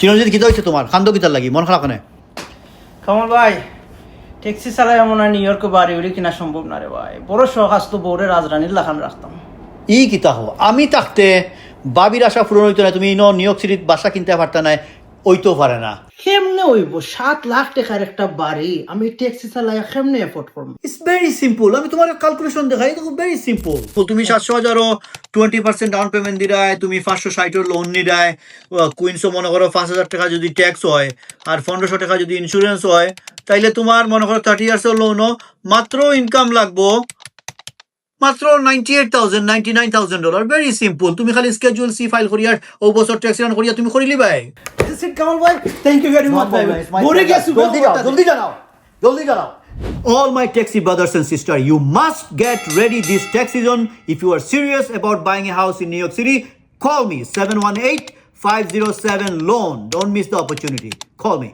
চিরঞ্জিত কিতা হয়েছে তোমার খান্দ কিতার লাগি মন খারাপ কেন? কামাল ভাই ট্যাক্সি চালাই এমন নিউ ইয়র্কে বাড়ি উড়ি কিনা সম্ভব না রে ভাই, বড় শখ আসতো বউরে রাজরানীর লাখান রাখতাম। ই কিতা হো আমি থাকতে বাবির আশা পূরণ হইতো না, তুমি নিউ ইয়র্ক সিটির বাসা কিনতে পারতা না, ওইতেও পারে না। কেমনে হইব 7 লাখ টাকার একটা বাড়ি আমি ট্যাক্সি চালাই কেমনে এফোর্ড করবো? ইটস ভেরি সিম্পল, আমি তোমার ক্যালকুলেশন দেখাই, দেখো ভেরি সিম্পল। তুমি 700,000 20% ডাউন পেমেন্ট দিরায়, তুমি 560 লোন নিরায়, কুইন্সও মনে করো 5,000 টাকা যদি ট্যাক্স হয় আর 1500 টাকা যদি ইন্স্যুরেন্স হয়, তাইলে তোমার মনে করো 30 ইয়ার্সের লোনও মাত্র ইনকাম লাগবো মাত্র $98,000 ভেরি সিম্পল। তুমি খালি স্কেজুয়াল সি ফাইল করিয়া ও বছর ট্যাক্স রিটার্ন করিয়া তুমি করিলি ভাই। কামাল ভাই থ্যাংক ইউ ভেরি মাচ ভাই, ভরে গেছি জলদি জানাও। All my taxi brothers and sisters, you must get ready this tax season. If you are serious about buying a house in New York City, call me 718-507 loan. Don't miss the opportunity. Call me.